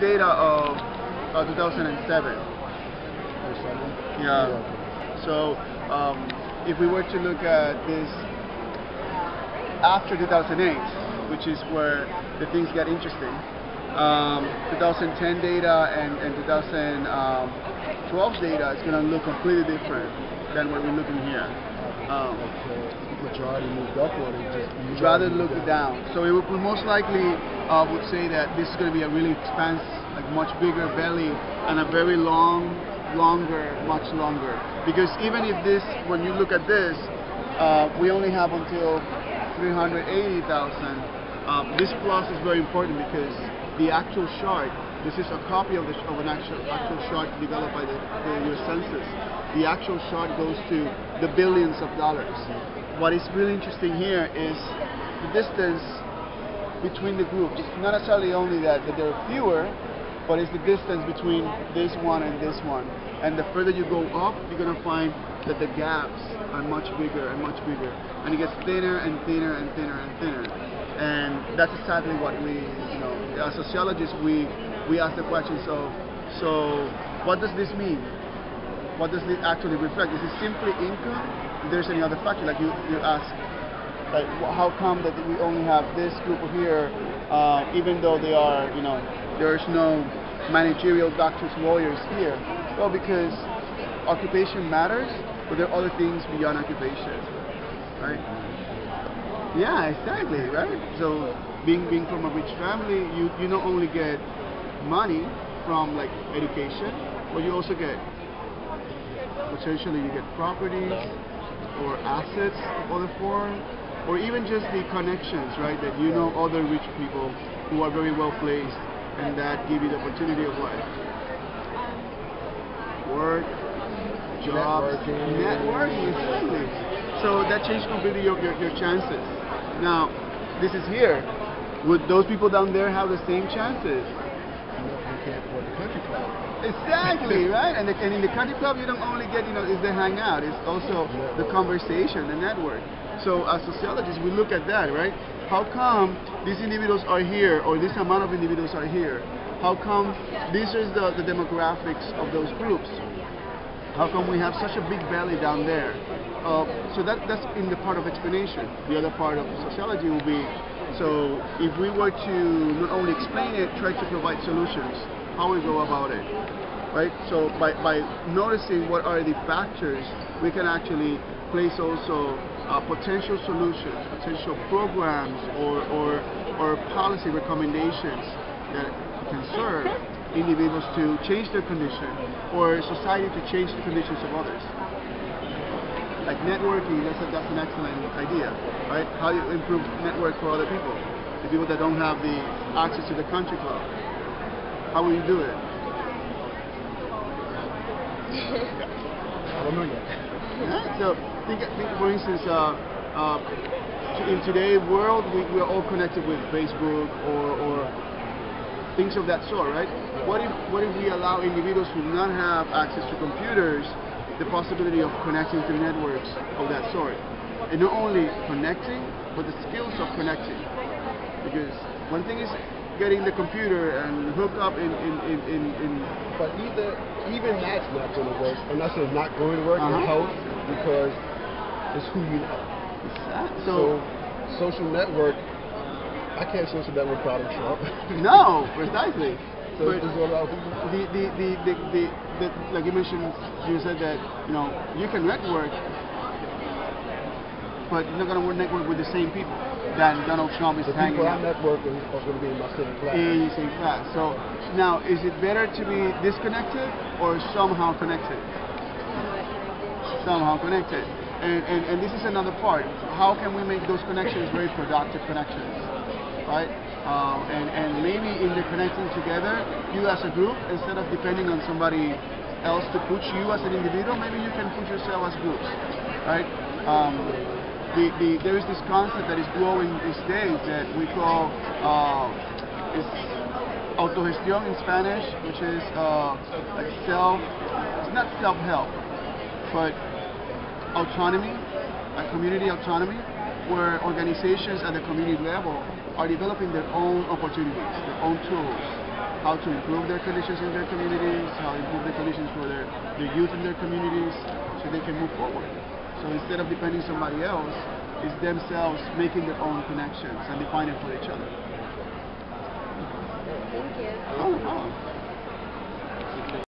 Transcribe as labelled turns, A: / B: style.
A: data of 2007. Yeah. So if we were to look at this after 2008, which is where the things get interesting, 2010 data and 2012 data is going to look completely different than what we're looking here.
B: Majority moved up, or they just
A: rather look down. So it would most likely would say that this is going to be a really expansive, like much bigger belly and a very much longer. Because even if this, when you look at this, we only have until 380,000. This plus is very important because the actual chart, this is a copy of an actual chart developed by the US Census. The actual chart goes to the billions of dollars. What is really interesting here is the distance between the groups. Not necessarily only that there are fewer, but it's the distance between this one and this one. And the further you go up, you're going to find that the gaps are much bigger and much bigger. And it gets thinner and thinner and thinner and thinner. And that's exactly what we, as sociologists, we ask the questions of, so what does this mean? What does it actually reflect? Is it simply income? If there's any other factor, like you ask, like how come that we only have this group here, even though they are, there's no managerial doctors, lawyers here? Well, because occupation matters, but there are other things beyond occupation, right? Yeah, exactly, right? So being from a rich family, you not only get money from like education, but you also get potentially you get properties or assets of other form, or even just the connections, right? That other rich people who are very well placed, and that give you the opportunity of life. Work, jobs, networking, exactly. So that changed completely your chances. Now, this is here. Would those people down there have the same chances?
B: You can't afford the country club.
A: Exactly, right? And in the country club, you don't only get, is the hangout. It's also the conversation, the network. So as sociologists, we look at that, right? How come these individuals are here, or this amount of individuals are here? How come this is the demographics of those groups? How come we have such a big belly down there? So that's in the part of explanation. The other part of sociology will be, so if we were to not only explain it, try to provide solutions, how we go about it, right? So by noticing what are the factors, we can actually place also potential solutions, potential programs, or policy recommendations that can serve individuals to change their condition, or society to change the conditions of others. Like networking, that's an excellent idea, right? How you improve network for other people, the people that don't have the access to the country club. How will you do it?
B: I don't know yet.
A: Yeah, so think for instance, in today's world, we're all connected with Facebook or things of that sort, right? What if we allow individuals who do not have access to computers the possibility of connecting to networks of that sort? And not only connecting, but the skills of connecting. Because one thing is getting the computer and hook up in
B: But even that's not going to work. I'm not saying not going to work. It helps because it's who you know.
A: So
B: social network, I can't social network without Trump.
A: No, precisely.
B: So
A: but
B: it's all about
A: like you mentioned, you said that you can network, but you're not going to network with the same people that Donald Trump is hanging
B: out. The people
A: I
B: network are going to be in my same class.
A: In the same class. So now, is it better to be disconnected or somehow connected? Somehow connected. And this is another part. How can we make those connections very productive connections, right? And maybe in the connecting together, you as a group, instead of depending on somebody else to push you as an individual, maybe you can push yourself as groups, right? There is this concept that is growing these days that we call autogestión in Spanish, which is like it's not self-help, but autonomy, community autonomy, where organizations at the community level are developing their own opportunities, their own tools, how to improve their conditions in their communities, how to improve the conditions for their youth in their communities, so they can move forward. So instead of depending on somebody else, it's themselves making their own connections and defining for each other.